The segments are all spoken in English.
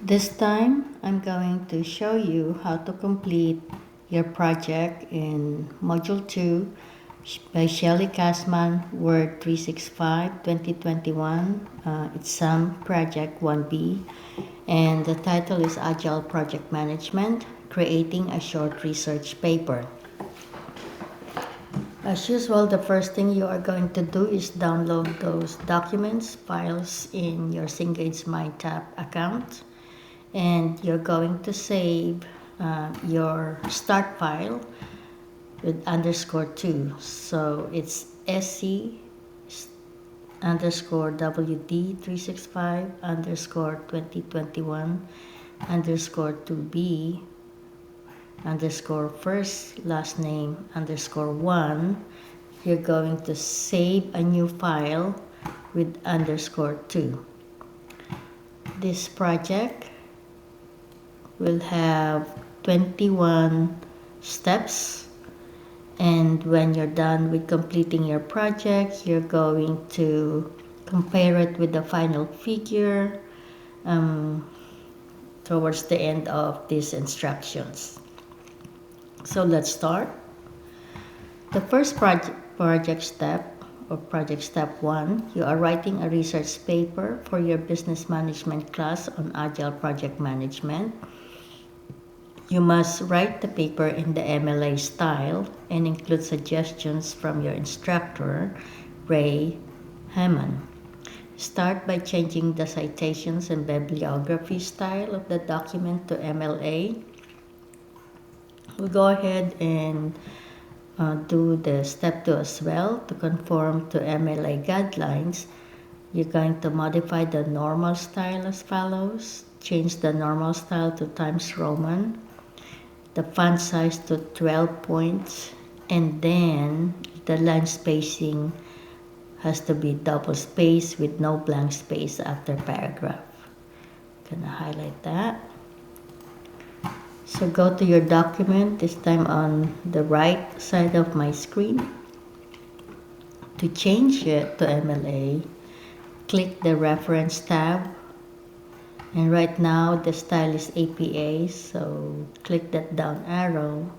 This time, I'm going to show you how to complete your project in Module 2 by Shelly Kasman, Word 365 2021. It's some Project 1B, and the title is Agile Project Management, Creating a Short Research Paper. As usual, the first thing you are going to do is download those documents, files in your Cengage MindTap account. And you're going to save your start file with _2. So it's SC underscore WD365 underscore 2021 underscore 2B underscore first last name underscore 1. You're going to save a new file with underscore 2. This project will have 21 steps, and when you're done with completing your project, you're going to compare it with the final figure towards the end of these instructions. So let's start. The first project step, or project step 1, you are writing a research paper for your business management class on Agile Project Management. You must write the paper in the MLA style and include suggestions from your instructor, Ray Hammond. Start by changing the citations and bibliography style of the document to MLA. We'll go ahead and do the step 2 as well. To conform to MLA guidelines, you're going to modify the normal style as follows. Change the normal style to Times Roman, the font size to 12 points, and then the line spacing has to be double spaced with no blank space after paragraph. Gonna highlight that. So go to your document, this time on the right side of my screen. To change it to MLA, click the reference tab. And right now the style is APA, so click that down arrow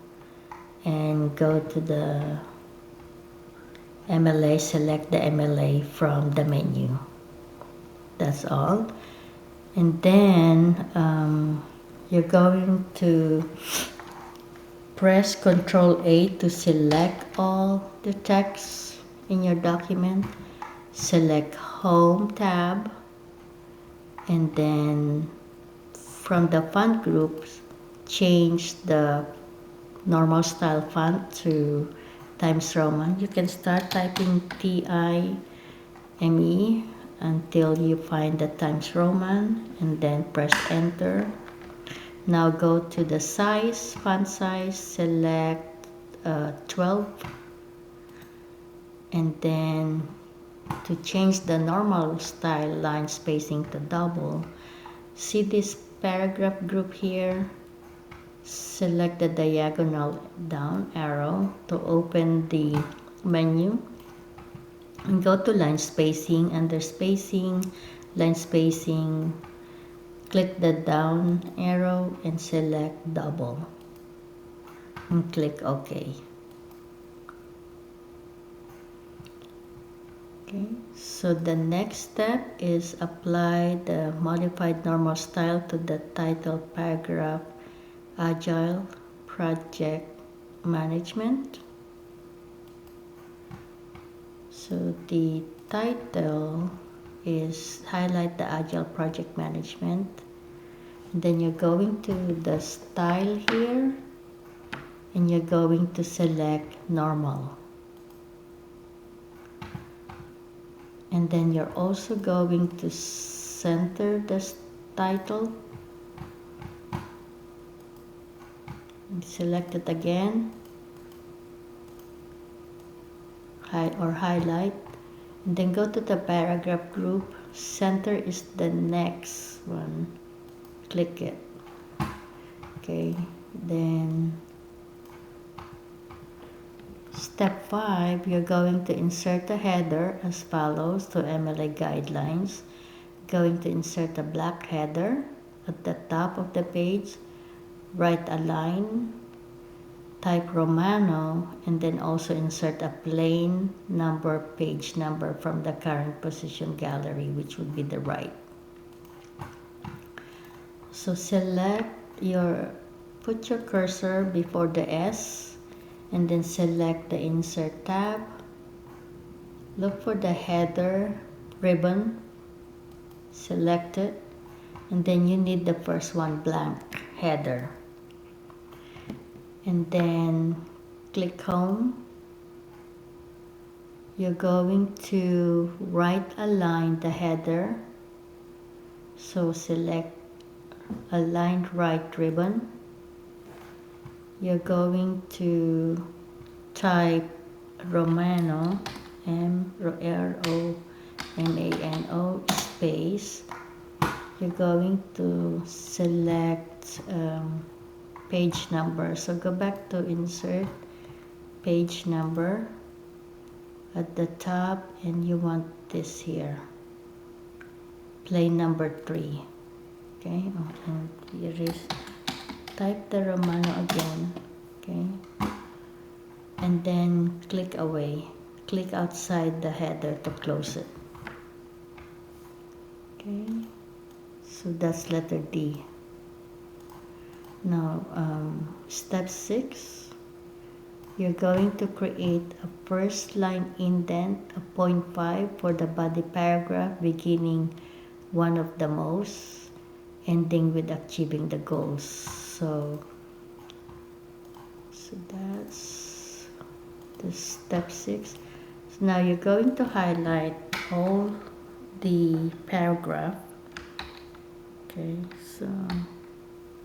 and go to the MLA, select the MLA from the menu. That's all. And then you're going to press Ctrl-A to select all the text in your document. Select Home tab, and then from the font groups, change the normal style font to Times Roman. You can start typing TIME until you find the Times Roman, and then press enter. Now go to the size, font size, select 12, and then to change the normal style line spacing to double, see this paragraph group here? Select the diagonal down arrow to open the menu and go to line spacing. Under spacing, line spacing, click the down arrow and select double and click OK. Okay, so the next step is apply the modified normal style to the title paragraph, Agile Project Management. So the title is highlight the Agile Project Management. Then you're going to the style here and you're going to select normal. And then you're also going to center the title. Select it again, highlight, and then go to the paragraph group. Center is the next one. Click it. Okay, then step 5, you're going to insert a header as follows to MLA guidelines. Going to insert a black header. at the top of the page, write a line, type Romano, and then also insert a plain number, page number from the current position gallery, which would be the right. So put your cursor before the S, and then select the Insert tab. Look for the header ribbon, select it, and then you need the first one, blank header. And then click Home. You're going to right-align the header. So select Aligned Right ribbon. You're going to type Romano, R-O-M-A-N-O space. You're going to select page number. So go back to Insert, Page Number at the top, and you want this here, plain number 3. Okay, and here is, type the Romano again, okay, and then click away. Click outside the header to close it. Okay, so that's letter D. Now, step 6, you're going to create a first line indent of 0.5 for the body paragraph, beginning one of the most, ending with achieving the goals. So that's the step 6. So now you're going to highlight all the paragraph. Okay, so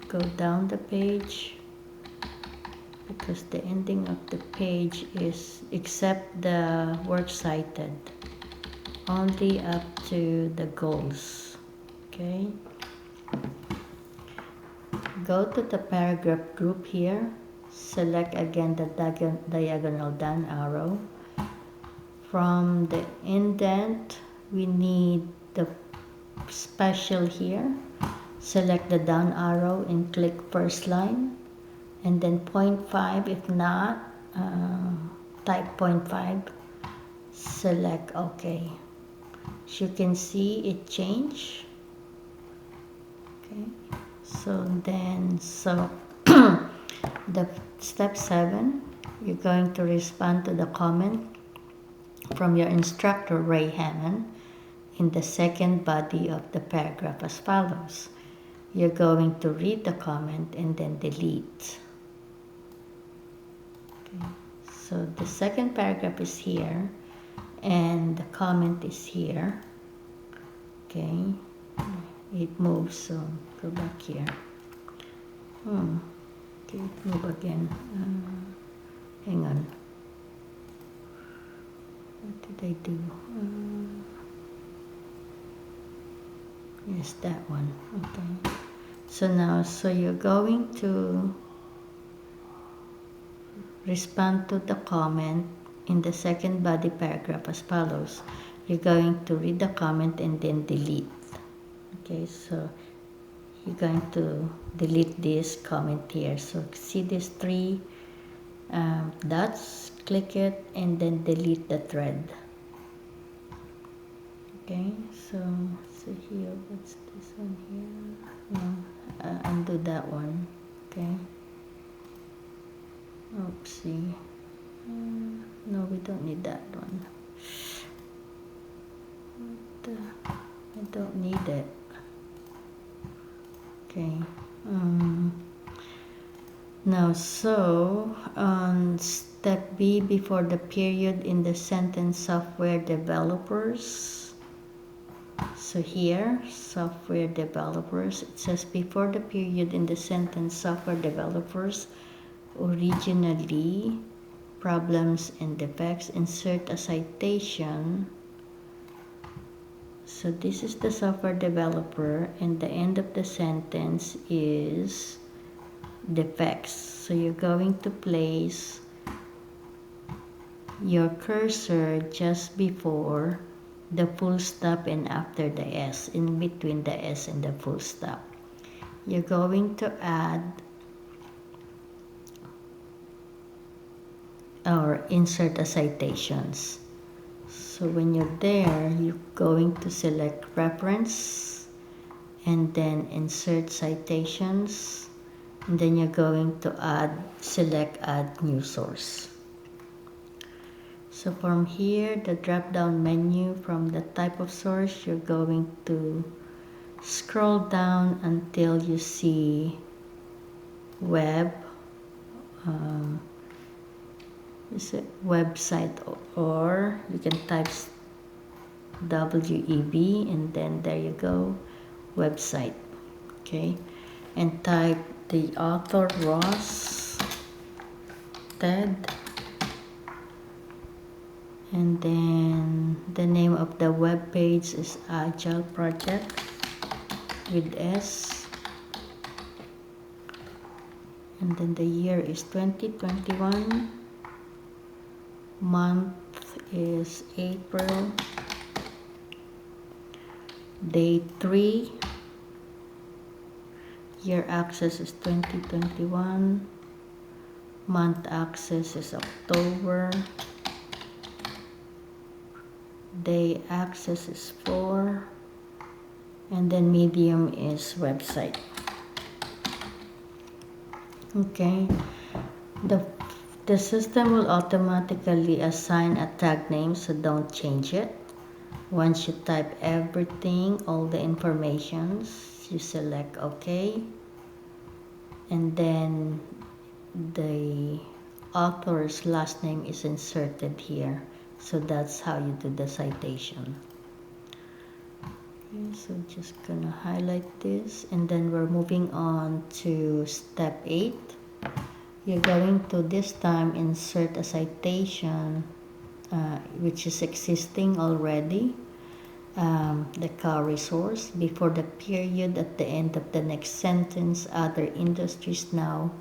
go down the page, because the ending of the page is, except the works cited, only up to the goals. Okay, go to the paragraph group here, select again the diagonal down arrow. From the indent, we need the special here. Select the down arrow and click first line, and then 0.5. If not, type 0.5, select OK. As you can see, it changed. Okay, so the step 7, you're going to respond to the comment from your instructor, Ray Hammond, in the second body of the paragraph as follows. You're going to read the comment and then delete. Okay. So the second paragraph is here, and the comment is here. Okay, it moves, so go back here. Okay, move again. Hang on. What did I do? Yes, that one. Okay. So you're going to respond to the comment in the second body paragraph as follows. You're going to read the comment and then delete. Okay, so you're going to delete this comment here. So see these 3 dots, click it and then delete the thread. Okay, so here, what's this one here? No, undo that one. Okay. Oopsie. No, we don't need that one. I don't need it. Okay. Now, so on step B, before the period in the sentence software developers. So here, software developers, it says before the period in the sentence software developers, originally, problems and defects, insert a citation. So this is the software developer, and the end of the sentence is defects. So you're going to place your cursor just before the full stop and after the S, in between the S and the full stop. you're going to add or insert a citations. So when you're there, you're going to select reference and then insert citations, and then you're going to select add new source. So from here, the drop down menu from the type of source, you're going to scroll down until you see web, is it website, or you can type WEB and then there you go, website. Okay, and type the author Ross Ted, and then the name of the web page is Agile Project with S, and then the year is 2021, month is April, day 3, year access is 2021, month access is October, day access is 4, and then medium is website. Okay, the system will automatically assign a tag name, so don't change it. Once you type everything, all the informations, you select OK, and then the author's last name is inserted here. So that's how you do the citation. Okay, so just gonna highlight this, and then we're moving on to step 8. You're going to this time insert a citation which is existing already, the cow resource, before the period at the end of the next sentence, other industries now,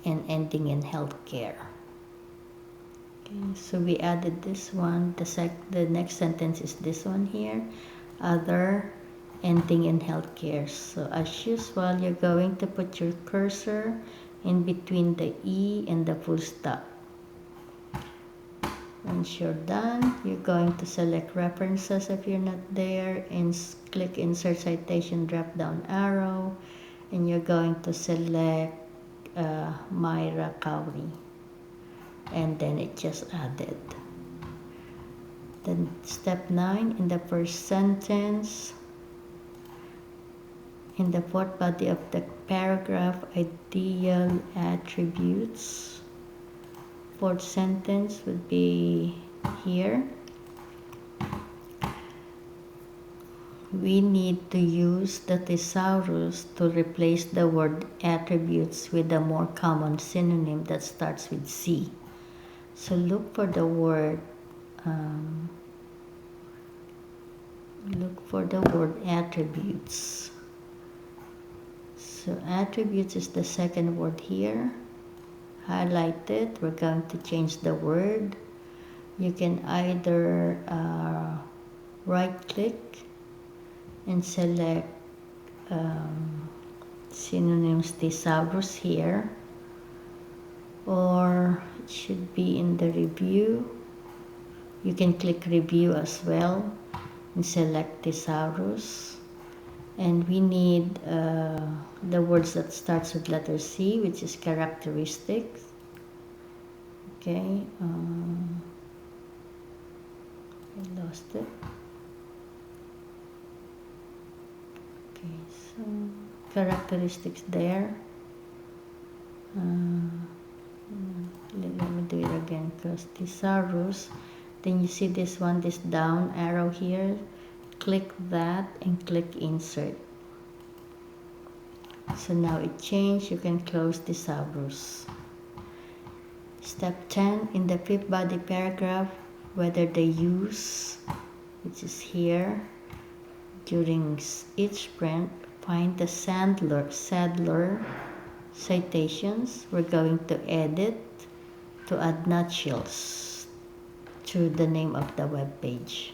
and ending in healthcare. Okay, so we added this one. The next sentence is this one here, other, ending in healthcare. So as usual, you're going to put your cursor in between the E and the full stop. Once you're done, you're going to select references if you're not there, and click insert citation drop down arrow, and you're going to select Myra Cowrie, and then it just added. Then step 9, in the first sentence, in the fourth body of the paragraph, ideal attributes. Fourth sentence would be here. We need to use the thesaurus to replace the word attributes with a more common synonym that starts with C. So look for the word attributes. So attributes is the second word here. Highlight it. We're going to change the word. You can either right click and select synonyms thesaurus here, or it should be in the review. You can click review as well and select thesaurus. And we need the words that starts with letter C, which is characteristics. Okay, I lost it. Okay, so characteristics there. Let me do it again, because thesaurus. Then you see this one, this down arrow here. Click that and click insert. So now it changed. You can close thesaurus. Step 10, in the fifth body paragraph, whether the use, which is here, during each sprint, find the Sadler citations. We're going to edit to add nutshells to the name of the web page.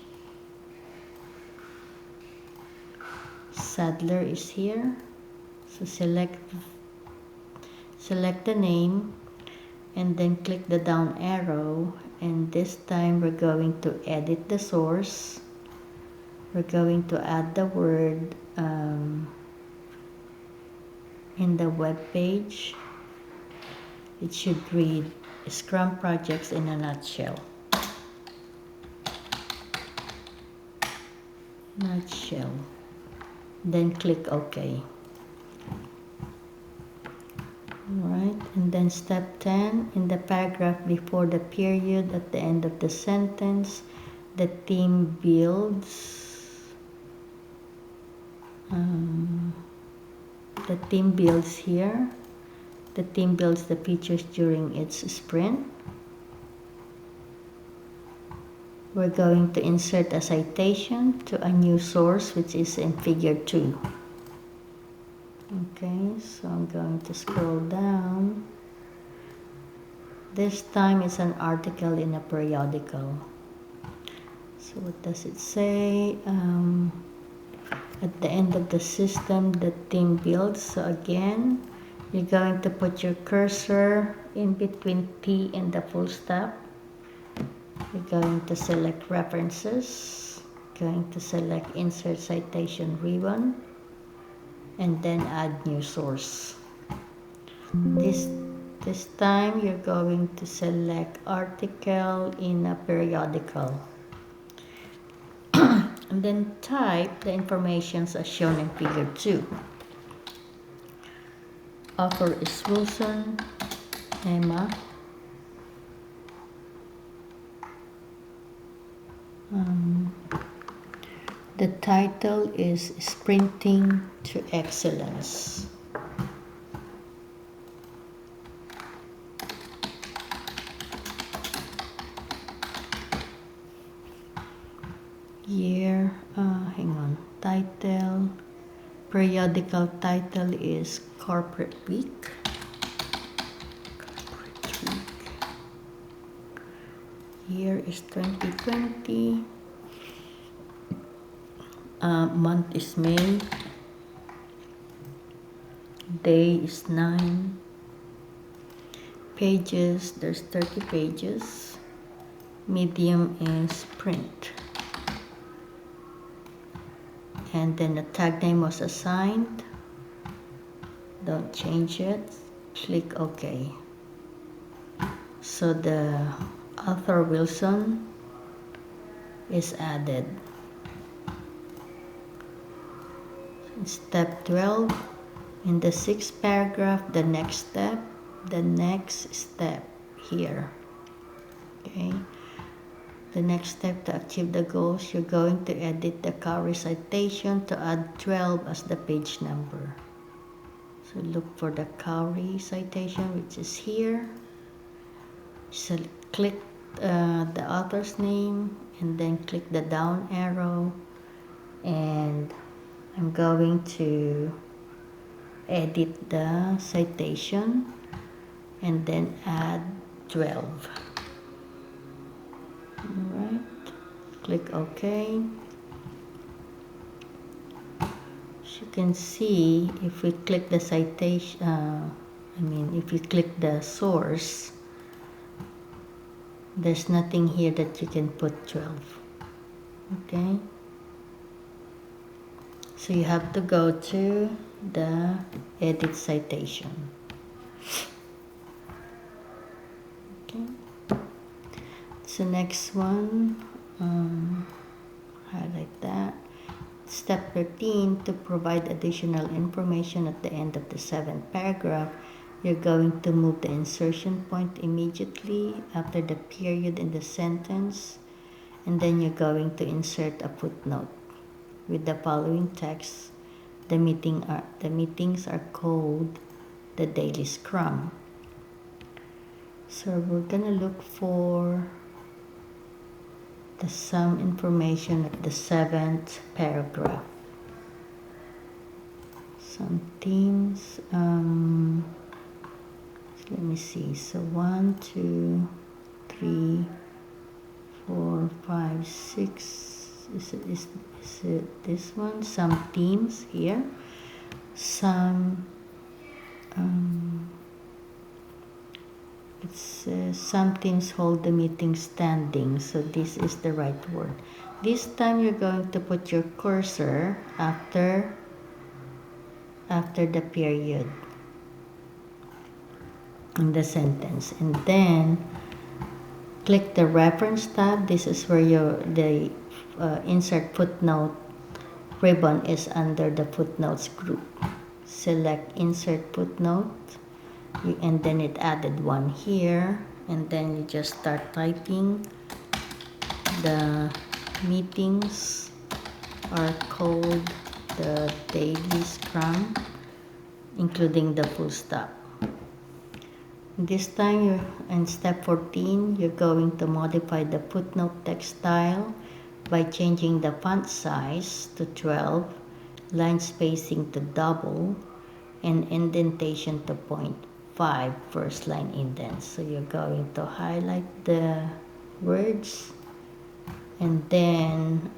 Sadler is here, So select the name and then click the down arrow, and this time we're going to edit the source. We're going to add the word in the web page. It should read Scrum Projects in a Nutshell. Then click OK. Alright, and then step 10, in the paragraph before the period at the end of the sentence, the team builds here. The team builds the features during its sprint. We're going to insert a citation to a new source, which is in figure 2. Okay, so I'm going to scroll down. This time it's an article in a periodical. So what does it say? At the end of the system, the team builds. So again, you're going to put your cursor in between T and the full stop. You're going to select references, going to select insert citation ribbon, and then add new source. This time you're going to select article in a periodical. And then type the information as shown in figure 2. Author is Wilson, Emma. The title is Sprinting to Excellence. Year, title, periodical title is Corporate Week. Year is 2020. Month is May. Day is 9. Pages, there's 30 pages. Medium is print. And then the tag name was assigned. Don't change it. Click OK. So the author Wilson is added. Step 12, in the 6th paragraph, the next step here. Okay. The next step to achieve the goals, you're going to edit the Cowrie citation to add 12 as the page number. So look for the Cowrie citation, which is here. So click the author's name and then click the down arrow, and I'm going to edit the citation and then add 12. Alright, click OK. As you can see, if we click the citation, if you click the source, there's nothing here that you can put 12. Okay. So you have to go to the edit citation. Okay. So next one, highlight that. Step 13, to provide additional information at the end of the 7th paragraph, you're going to move the insertion point immediately after the period in the sentence, and then you're going to insert a footnote with the following text. The meetings are called the Daily Scrum. So we're gonna look for some information of the 7th paragraph. Some themes. Let me see. So 1, 2, 3, 4, 5, 6. Is it this one? Some themes here. Some It says some teams hold the meeting standing, so this is the right word. This time you're going to put your cursor after the period in the sentence, and then click the reference tab. This is where the insert footnote ribbon is under the footnotes group. Select insert footnote, and then it added one here, and then you just start typing. The meetings are called the daily scrum, including the full stop. This time, in step 14, you're going to modify the footnote text style by changing the font size to 12, line spacing to double, and indentation to 0.5 first line indent. So you're going to highlight the words and then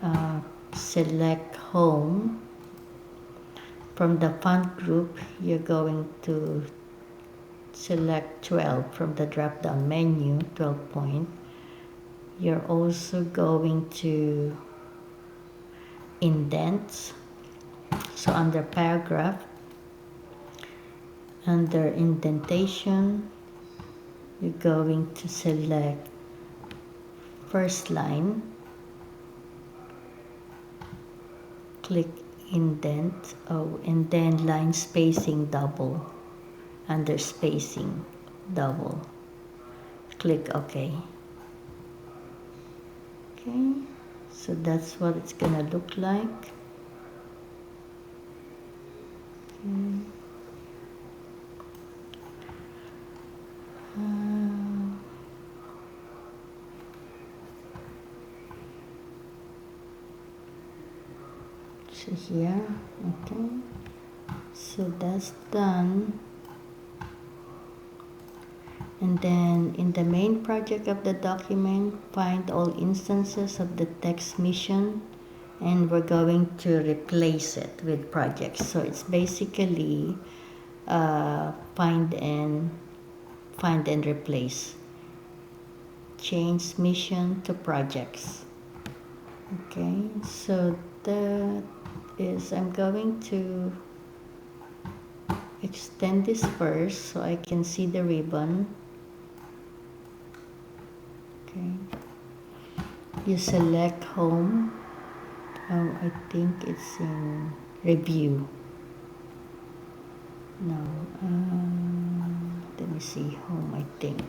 select home. From the font group, you're going to select 12 from the drop-down menu, 12 point. You're also going to indent. So under paragraph, under indentation, you're going to select first line, click indent, and then line spacing double. Under spacing double, click OK. Okay, so that's what it's gonna look like. Okay. So here, okay, so that's done. And then in the main project of the document, find all instances of the text mission, and we're going to replace it with projects. So it's basically find and replace. Change mission to projects. Okay, so that is, I'm going to extend this first so I can see the ribbon. Okay, you select home. I think it's in review. No, let me see, home, I think.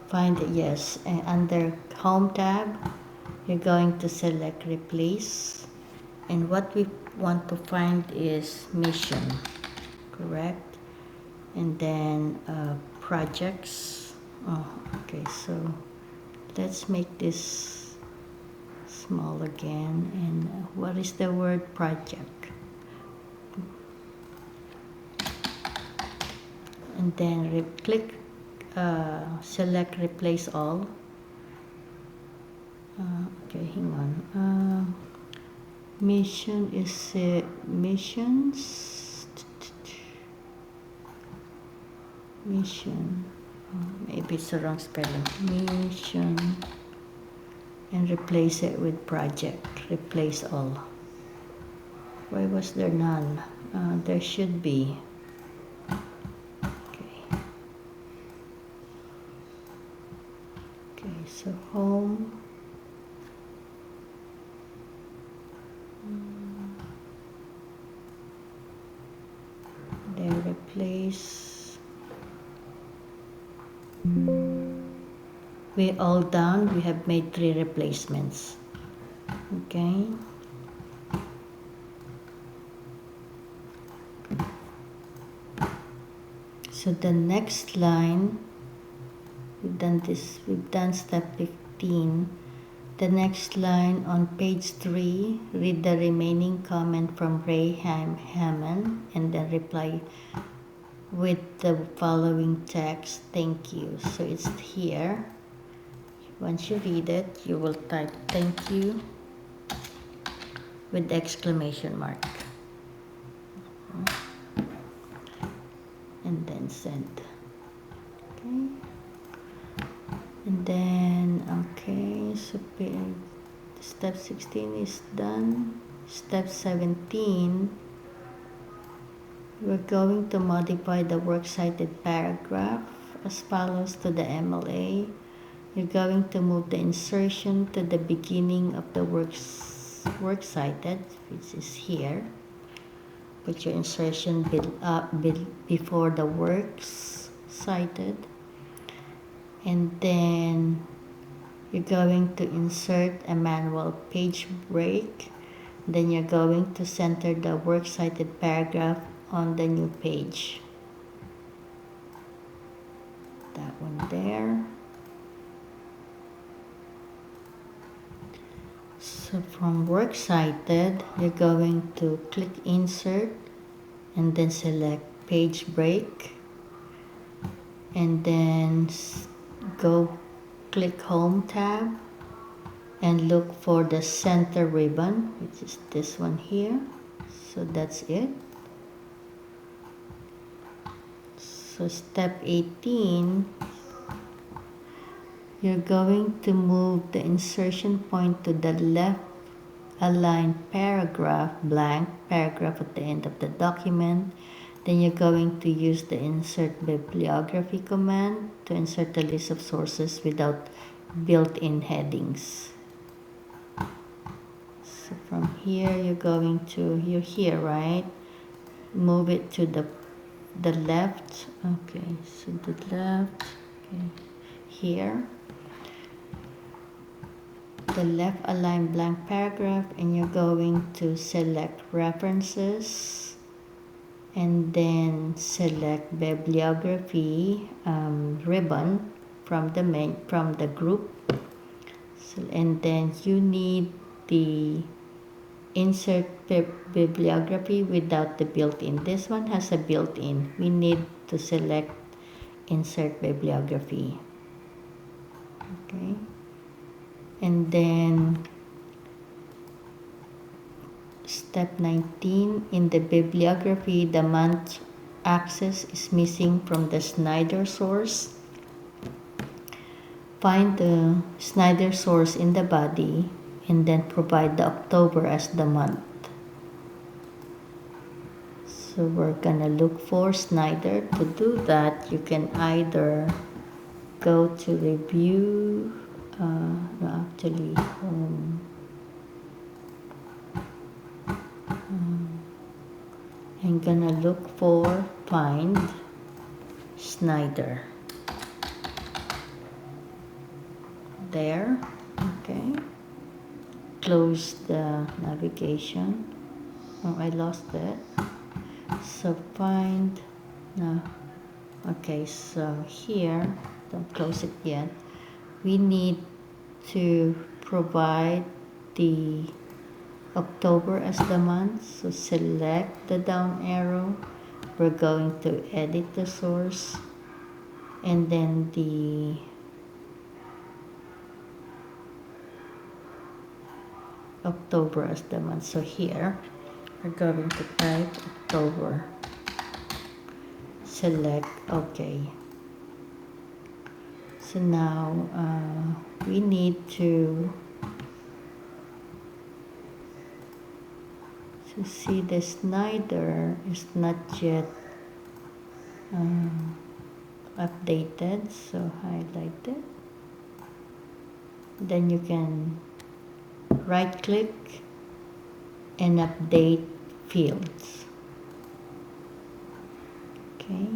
Find it, yes, and under home tab, you're going to select replace, and what we want to find is mission, correct? And then projects. Oh, okay, so let's make this small again. And what is the word project? And then click, select replace all. Okay, hang on. Mission is missions. Mission. Maybe it's the wrong spelling. Mission. And replace it with project. Replace all. Why was there none? There should be. Okay. Okay, so home. Then replace. We all done. We have made 3 replacements. Okay. So the next line, we've done step 15. The next line on page 3, read the remaining comment from Ray Hammond and then reply with the following text, thank you. So it's here. Once you read it, you will type thank you with exclamation mark. send. Okay. And then, okay, so step 16 is done. Step 17, we're going to modify the works cited paragraph as follows to the MLA. You're going to move the insertion to the beginning of the works cited, which is here. Put your insertion before the works cited. And then you're going to insert a manual page break. Then you're going to center the works cited paragraph on the new page. That one there. So from works cited, you're going to click insert and then select page break. And then go click home tab and look for the center ribbon, which is this one here. So that's it. So step 18, you're going to move the insertion point to the left align paragraph, blank paragraph at the end of the document. Then you're going to use the insert bibliography command to insert a list of sources without built-in headings. So from here, you're here, right? Move it to the left. Okay, so the left, okay, here. The left align blank paragraph, and you're going to select references and then select bibliography ribbon from the group. So, and then you need the insert bibliography without the built-in. This one has a built-in. We need to select insert bibliography. Okay. And then step 19, in the bibliography, the month axis is missing from the Snyder source. Find the Snyder source in the body and then provide the October as the month. So we're gonna look for Snyder. To do that, you can either go to review, I'm gonna look for find Snyder. There, okay. Close the navigation. Oh, I lost it. So find, no. Okay, so here, don't close it yet. We need to provide the October as the month. So select the down arrow. We're going to edit the source. And then the October as the month. So here, we're going to type October. Select OK. So now we need to see the Snyder is not yet updated. So highlight it. Then you can right click and update fields. Okay,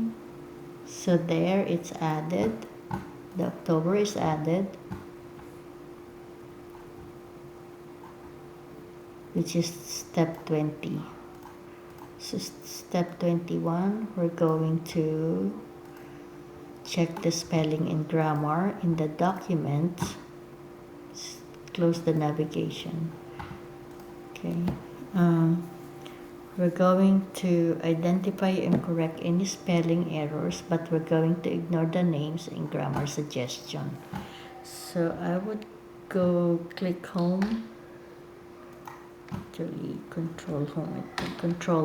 so there it's added. The October is added, which is step 20. So step 21, we're going to check the spelling and grammar in the document. Close the navigation. Okay. We're going to identify and correct any spelling errors, but we're going to ignore the names and grammar suggestion. So I would go click home. Actually, control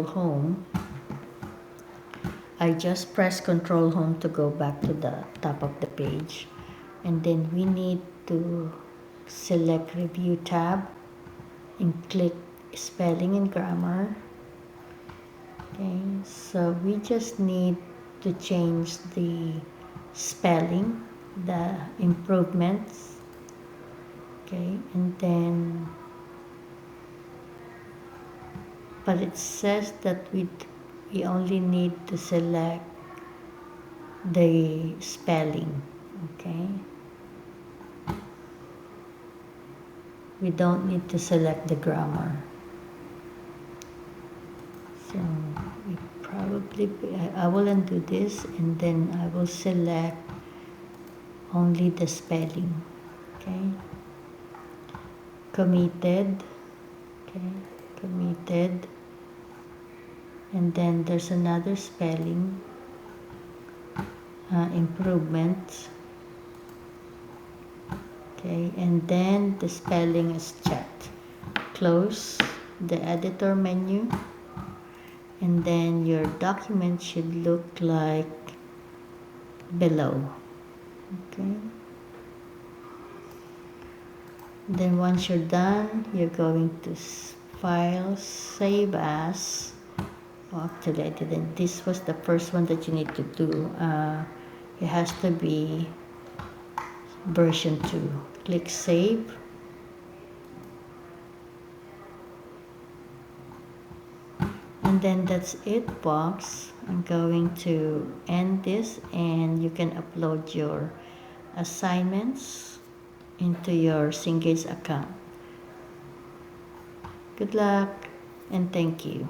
home. I just press Control Home to go back to the top of the page. And then we need to select Review tab and click Spelling and Grammar. Okay, so we just need to change the spelling, the improvements. Okay, and then, but it says that we only need to select the spelling. Okay, we don't need to select the grammar. So we probably, I will undo this and then I will select only the spelling. Okay, committed. Okay, committed. And then there's another spelling, improvement. Okay, and then the spelling is checked. Close the editor menu, and then your document should look like below. Okay. Then once you're done, you're going to file, save as. Oh, actually, I didn't. This was the first one that you need to do. It has to be version 2. Click Save. And then that's it, folks. I'm going to end this and you can upload your assignments into your Cengage account. Good luck and thank you.